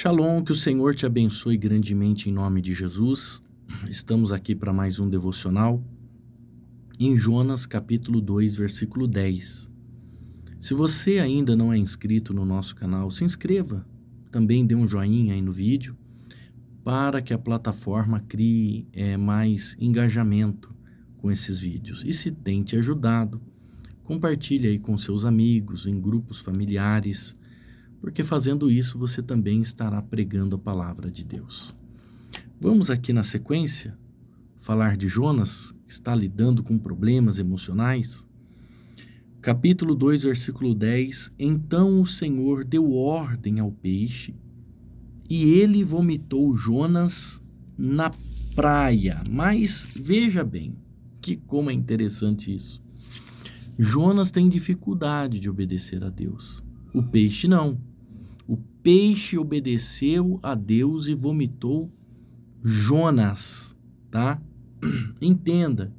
Shalom, que o Senhor te abençoe grandemente em nome de Jesus. Estamos aqui para mais um devocional em Jonas capítulo 2, versículo 10. Se você ainda não é inscrito no nosso canal, se inscreva. Também dê um joinha aí no vídeo para que a plataforma crie mais engajamento com esses vídeos. E se tem te ajudado, compartilhe aí com seus amigos, em grupos familiares, porque fazendo isso você também estará pregando a palavra de Deus. Vamos aqui na sequência falar de Jonas, que está lidando com problemas emocionais. Capítulo 2, versículo 10. Então o Senhor deu ordem ao peixe e ele vomitou Jonas na praia. Mas veja bem, como é interessante isso. Jonas tem dificuldade de obedecer a Deus. O peixe não. O peixe obedeceu a Deus e vomitou Jonas, tá? Entenda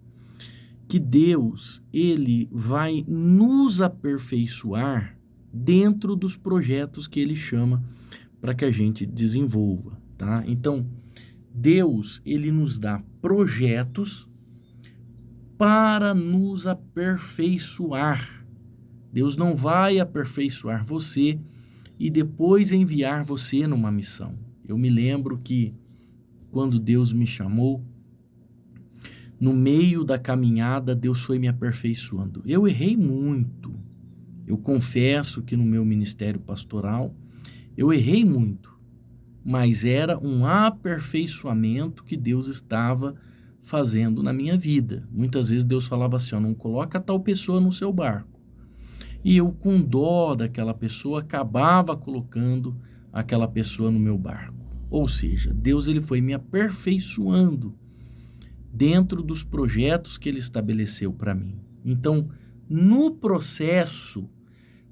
que Deus, ele vai nos aperfeiçoar dentro dos projetos que ele chama para que a gente desenvolva, tá? Então, Deus, ele nos dá projetos para nos aperfeiçoar. Deus não vai aperfeiçoar você e depois enviar você numa missão. Eu me lembro que quando Deus me chamou, no meio da caminhada, Deus foi me aperfeiçoando. Eu errei muito. Eu confesso que no meu ministério pastoral, eu errei muito. Mas era um aperfeiçoamento que Deus estava fazendo na minha vida. Muitas vezes Deus falava assim, ó, não coloca tal pessoa no seu barco. E eu, com dó daquela pessoa, acabava colocando aquela pessoa no meu barco. Ou seja, Deus ele foi me aperfeiçoando dentro dos projetos que ele estabeleceu para mim. Então, no processo,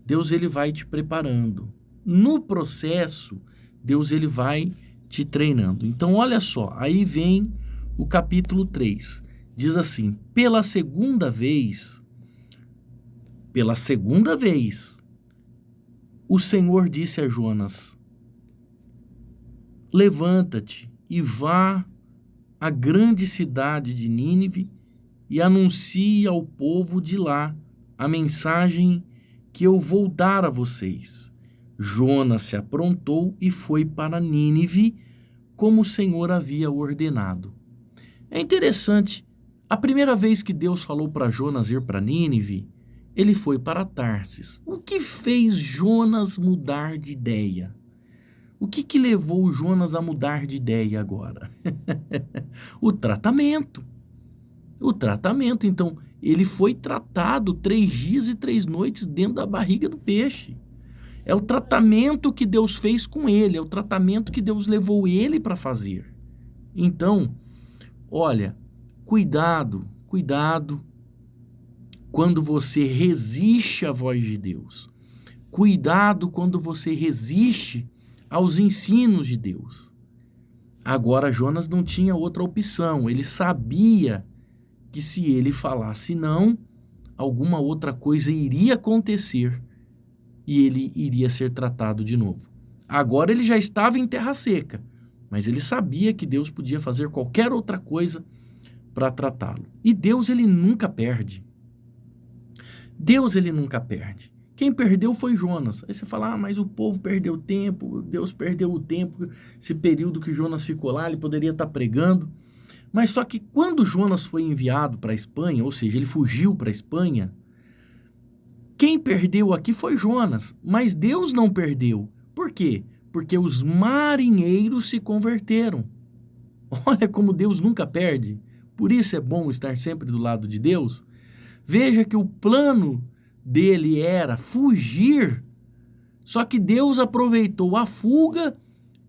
Deus ele vai te preparando. No processo, Deus ele vai te treinando. Então, olha só, aí vem o capítulo 3. Diz assim, pela segunda vez, o Senhor disse a Jonas, levanta-te e vá à grande cidade de Nínive e anuncie ao povo de lá a mensagem que eu vou dar a vocês. Jonas se aprontou e foi para Nínive, como o Senhor havia ordenado. É interessante, a primeira vez que Deus falou para Jonas ir para Nínive, ele foi para Tarsis. O que fez Jonas mudar de ideia? O que levou Jonas a mudar de ideia agora? O tratamento. Então, ele foi tratado 3 dias e 3 noites dentro da barriga do peixe. É o tratamento que Deus fez com ele, é o tratamento que Deus levou ele para fazer. Então, olha, cuidado quando você resiste à voz de Deus. Cuidado quando você resiste aos ensinos de Deus. Agora, Jonas não tinha outra opção. Ele sabia que se ele falasse não, alguma outra coisa iria acontecer e ele iria ser tratado de novo. Agora ele já estava em terra seca, mas ele sabia que Deus podia fazer qualquer outra coisa para tratá-lo. E Deus, ele nunca perde. Quem perdeu foi Jonas. Aí você fala, mas o povo perdeu tempo, Deus perdeu o tempo, esse período que Jonas ficou lá, ele poderia estar pregando. Mas só que quando Jonas foi enviado para a Espanha, ou seja, ele fugiu para a Espanha, quem perdeu aqui foi Jonas, mas Deus não perdeu. Por quê? Porque os marinheiros se converteram. Olha como Deus nunca perde. Por isso é bom estar sempre do lado de Deus. Veja que o plano dele era fugir, só que Deus aproveitou a fuga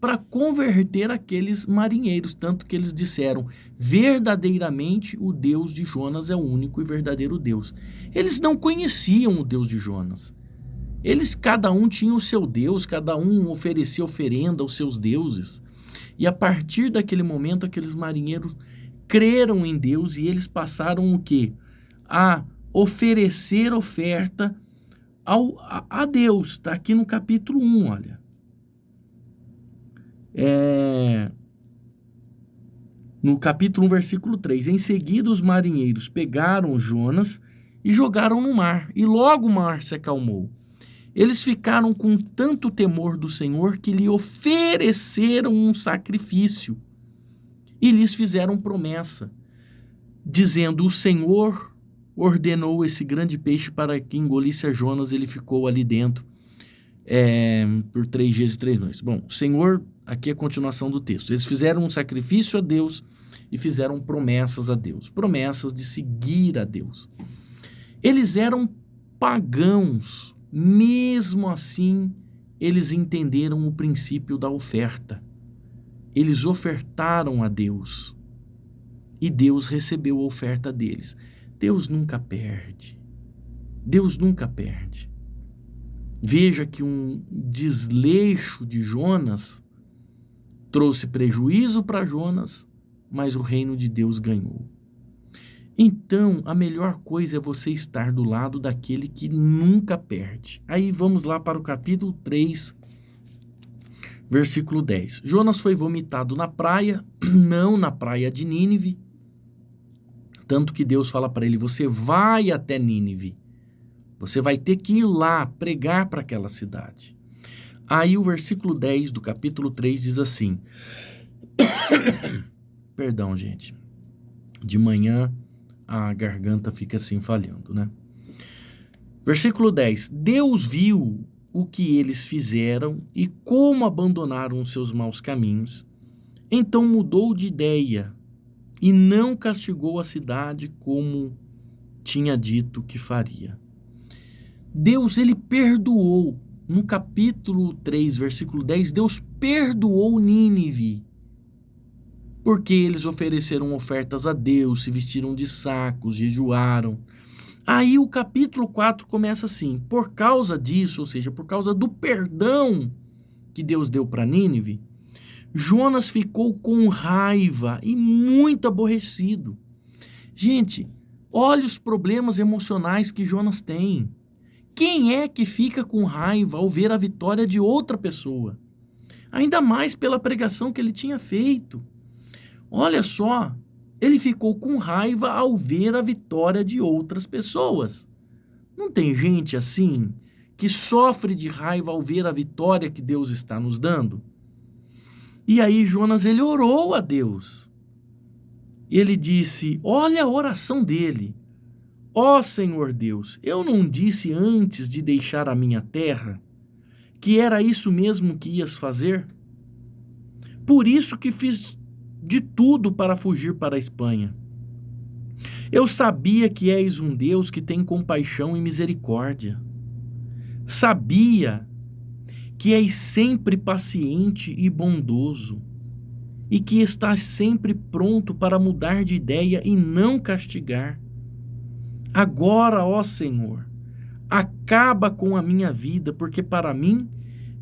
para converter aqueles marinheiros, tanto que eles disseram, verdadeiramente o Deus de Jonas é o único e verdadeiro Deus. Eles não conheciam o Deus de Jonas. Cada um tinha o seu Deus, cada um oferecia oferenda aos seus deuses. E a partir daquele momento, aqueles marinheiros creram em Deus e eles passaram o quê? A oferecer oferta a Deus. Está aqui no capítulo 1, olha. No capítulo 1, versículo 3. Em seguida, os marinheiros pegaram Jonas e jogaram no mar, e logo o mar se acalmou. Eles ficaram com tanto temor do Senhor que lhe ofereceram um sacrifício e lhes fizeram promessa, dizendo: o Senhor ordenou esse grande peixe para que engolisse a Jonas. Ele ficou ali dentro por 3 dias e 3 noites. Bom, o Senhor, aqui é a continuação do texto. Eles fizeram um sacrifício a Deus e fizeram promessas a Deus, promessas de seguir a Deus. Eles eram pagãos, mesmo assim, eles entenderam o princípio da oferta. Eles ofertaram a Deus e Deus recebeu a oferta deles. Deus nunca perde. Deus nunca perde. Veja que um desleixo de Jonas trouxe prejuízo para Jonas, mas o reino de Deus ganhou. Então, a melhor coisa é você estar do lado daquele que nunca perde. Aí vamos lá para o capítulo 3, versículo 10. Jonas foi vomitado na praia, não na praia de Nínive, tanto que Deus fala para ele: você vai até Nínive. Você vai ter que ir lá pregar para aquela cidade. Aí o versículo 10 do capítulo 3 diz assim... Perdão, gente. De manhã a garganta fica assim falhando, né? Versículo 10. Deus viu o que eles fizeram e como abandonaram seus maus caminhos. Então mudou de ideia e não castigou a cidade como tinha dito que faria. Deus, ele perdoou. No capítulo 3, versículo 10, Deus perdoou Nínive, porque eles ofereceram ofertas a Deus, se vestiram de sacos, jejuaram. Aí o capítulo 4 começa assim: por causa disso, ou seja, por causa do perdão que Deus deu para Nínive, Jonas ficou com raiva e muito aborrecido. Gente, olha os problemas emocionais que Jonas tem. Quem é que fica com raiva ao ver a vitória de outra pessoa? Ainda mais pela pregação que ele tinha feito. Olha só, ele ficou com raiva ao ver a vitória de outras pessoas. Não tem gente assim que sofre de raiva ao ver a vitória que Deus está nos dando? E aí Jonas, ele orou a Deus. Ele disse, olha a oração dele: ó Senhor Deus, eu não disse antes de deixar a minha terra que era isso mesmo que ias fazer? Por isso que fiz de tudo para fugir para a Espanha. Eu sabia que és um Deus que tem compaixão e misericórdia. Sabia que és sempre paciente e bondoso e que estás sempre pronto para mudar de ideia e não castigar. Agora, ó Senhor, acaba com a minha vida, porque para mim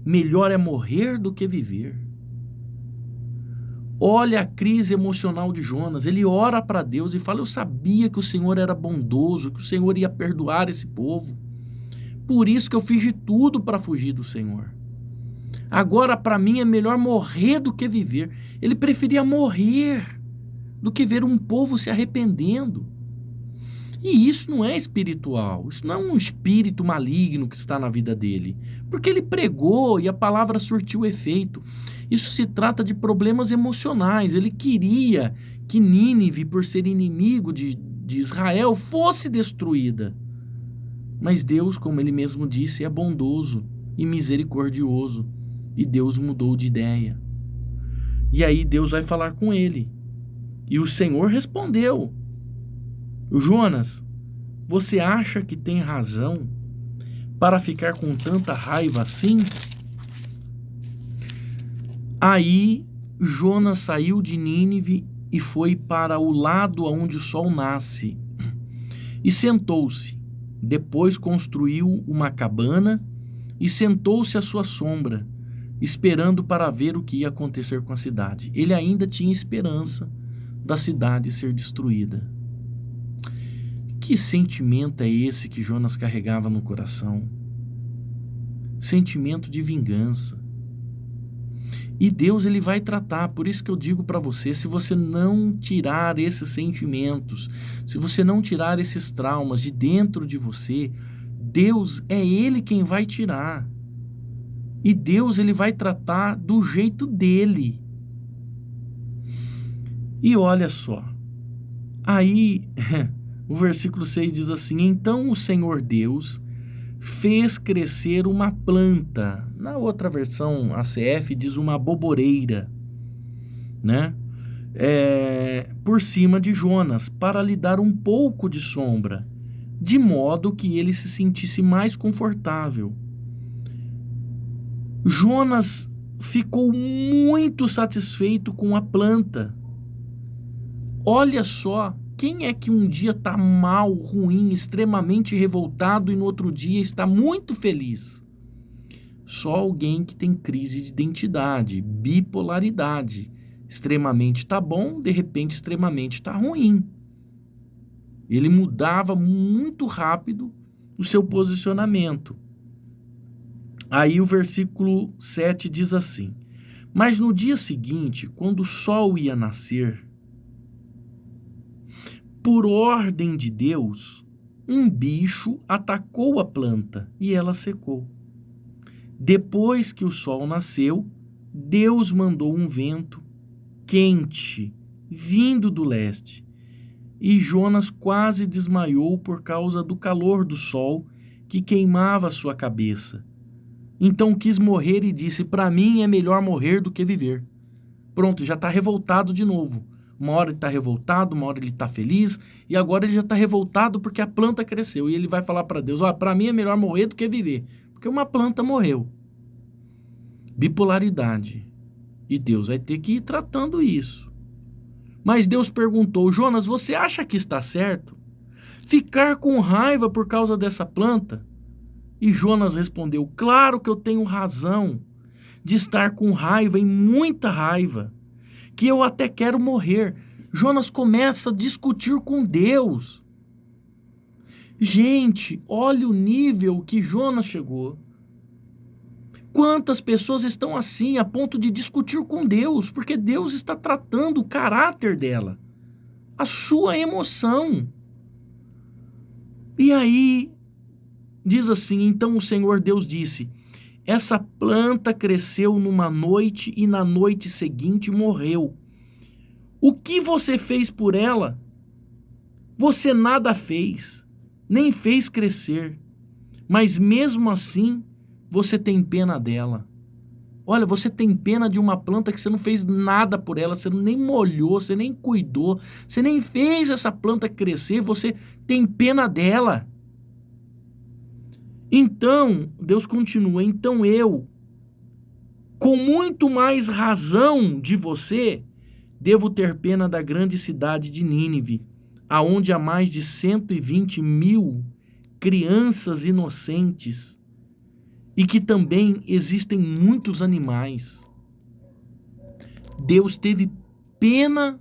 melhor é morrer do que viver. Olha a crise emocional de Jonas. Ele ora para Deus e fala: eu sabia que o Senhor era bondoso, que o Senhor ia perdoar esse povo. Por isso que eu fiz de tudo para fugir do Senhor. Agora, para mim, é melhor morrer do que viver. Ele preferia morrer do que ver um povo se arrependendo. E isso não é espiritual, isso não é um espírito maligno que está na vida dele, porque ele pregou e a palavra surtiu efeito. Isso se trata de problemas emocionais. Ele queria que Nínive, por ser inimigo de Israel, fosse destruída. Mas Deus, como ele mesmo disse, é bondoso e misericordioso, e Deus mudou de ideia. E aí Deus vai falar com ele, e o Senhor respondeu: Jonas, você acha que tem razão para ficar com tanta raiva assim? Aí Jonas saiu de Nínive e foi para o lado onde o sol nasce e sentou-se. Depois construiu uma cabana e sentou-se à sua sombra, esperando para ver o que ia acontecer com a cidade. Ele ainda tinha esperança da cidade ser destruída. Que sentimento é esse que Jonas carregava no coração? Sentimento de vingança. E Deus, ele vai tratar. Por isso que eu digo para você, se você não tirar esses sentimentos, se você não tirar esses traumas de dentro de você, Deus é ele quem vai tirar. E Deus, ele vai tratar do jeito dele. E olha só, aí o versículo 6 diz assim: então o Senhor Deus fez crescer uma planta. Na outra versão, a CF diz uma boboreira, né? Por cima de Jonas, para lhe dar um pouco de sombra, de modo que ele se sentisse mais confortável. Jonas ficou muito satisfeito com a planta. Olha só, quem é que um dia está mal, ruim, extremamente revoltado e no outro dia está muito feliz? Só alguém que tem crise de identidade, bipolaridade. Extremamente está bom, de repente extremamente está ruim. Ele mudava muito rápido o seu posicionamento. Aí o versículo 7 diz assim: mas no dia seguinte, quando o sol ia nascer, por ordem de Deus, um bicho atacou a planta e ela secou. Depois que o sol nasceu, Deus mandou um vento quente vindo do leste, e Jonas quase desmaiou por causa do calor do sol que queimava sua cabeça. Então quis morrer e disse: para mim é melhor morrer do que viver. Pronto, já está revoltado de novo. Uma hora ele está revoltado, uma hora ele está feliz, e agora ele já está revoltado porque a planta cresceu. E ele vai falar para Deus: para mim é melhor morrer do que viver, porque uma planta morreu. Bipolaridade. E Deus vai ter que ir tratando isso. Mas Deus perguntou: Jonas, você acha que está certo ficar com raiva por causa dessa planta? E Jonas respondeu: claro que eu tenho razão de estar com raiva, e muita raiva, que eu até quero morrer. Jonas começa a discutir com Deus. Gente, olha o nível que Jonas chegou. Quantas pessoas estão assim, a ponto de discutir com Deus, porque Deus está tratando o caráter dela, a sua emoção. E aí, diz assim: então o Senhor Deus disse: essa planta cresceu numa noite e na noite seguinte morreu. O que você fez por ela? Você nada fez, nem fez crescer, mas mesmo assim você tem pena dela. Olha, você tem pena de uma planta que você não fez nada por ela, você nem molhou, você nem cuidou, você nem fez essa planta crescer, você tem pena dela. Então, Deus continua: então eu, com muito mais razão de você, devo ter pena da grande cidade de Nínive, aonde há mais de 120.000 crianças inocentes e que também existem muitos animais. Deus teve pena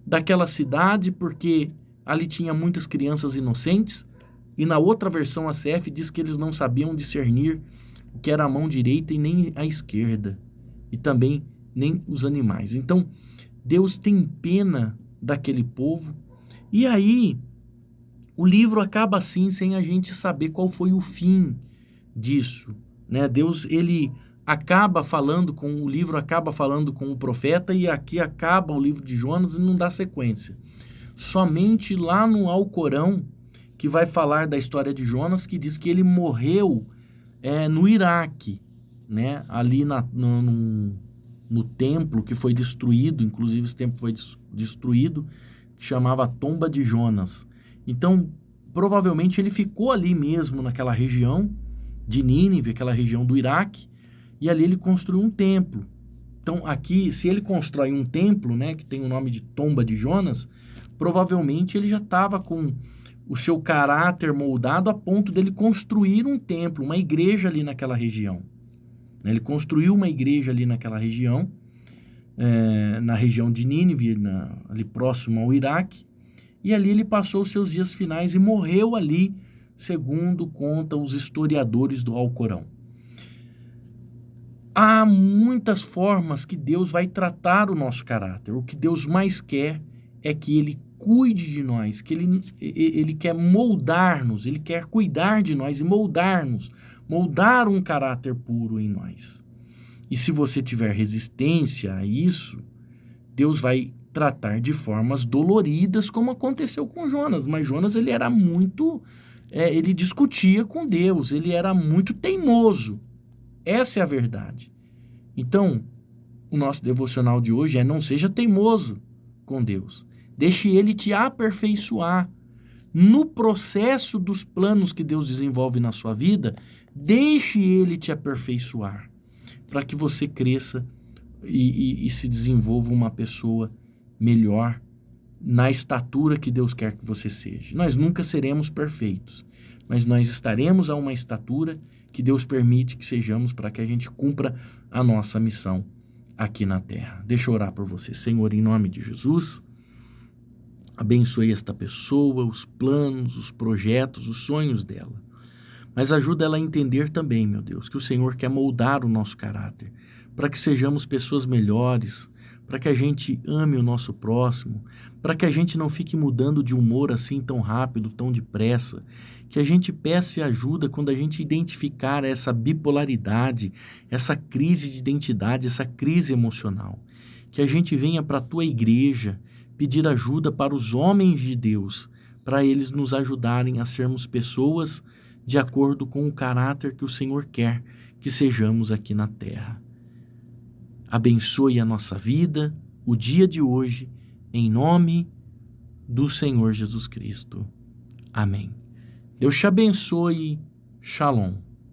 daquela cidade porque ali tinha muitas crianças inocentes, e na outra versão a CF diz que eles não sabiam discernir o que era a mão direita e nem a esquerda, e também nem os animais. Então, Deus tem pena daquele povo. E aí, o livro acaba assim, sem a gente saber qual foi o fim disso, né? Deus, ele acaba falando com o livro, acaba falando com o profeta, e aqui acaba o livro de Jonas e não dá sequência. Somente lá no Alcorão, que vai falar da história de Jonas, que diz que ele morreu no Iraque, né? Ali no templo que foi destruído, inclusive esse templo foi destruído, que chamava Tomba de Jonas. Então, provavelmente ele ficou ali mesmo, naquela região de Nínive, aquela região do Iraque, e ali ele construiu um templo. Então, aqui, se ele constrói um templo, né, que tem o nome de Tomba de Jonas, provavelmente ele já estava com o seu caráter moldado a ponto dele construir um templo, uma igreja ali naquela região. Ele construiu uma igreja ali naquela região, na região de Nínive, ali próximo ao Iraque, e ali ele passou os seus dias finais e morreu ali, segundo contam os historiadores do Alcorão. Há muitas formas que Deus vai tratar o nosso caráter. O que Deus mais quer é que Ele cuide de nós, que Ele quer moldar-nos, Ele quer cuidar de nós e moldar-nos, moldar um caráter puro em nós. E se você tiver resistência a isso, Deus vai tratar de formas doloridas, como aconteceu com Jonas. Mas Jonas, ele era muito... ele discutia com Deus, ele era muito teimoso. Essa é a verdade. Então, o nosso devocional de hoje é: não seja teimoso com Deus. Deixe Ele te aperfeiçoar. No processo dos planos que Deus desenvolve na sua vida, deixe Ele te aperfeiçoar, para que você cresça e se desenvolva uma pessoa melhor na estatura que Deus quer que você seja. Nós nunca seremos perfeitos, mas nós estaremos a uma estatura que Deus permite que sejamos, para que a gente cumpra a nossa missão aqui na terra. Deixa eu orar por você. Senhor, em nome de Jesus, abençoe esta pessoa, os planos, os projetos, os sonhos dela. Mas ajuda ela a entender também, meu Deus, que o Senhor quer moldar o nosso caráter, para que sejamos pessoas melhores, para que a gente ame o nosso próximo, para que a gente não fique mudando de humor assim tão rápido, tão depressa, que a gente peça ajuda quando a gente identificar essa bipolaridade, essa crise de identidade, essa crise emocional. Que a gente venha para a tua igreja pedir ajuda para os homens de Deus, para eles nos ajudarem a sermos pessoas de acordo com o caráter que o Senhor quer que sejamos aqui na terra. Abençoe a nossa vida, o dia de hoje, em nome do Senhor Jesus Cristo. Amém. Deus te abençoe. Shalom.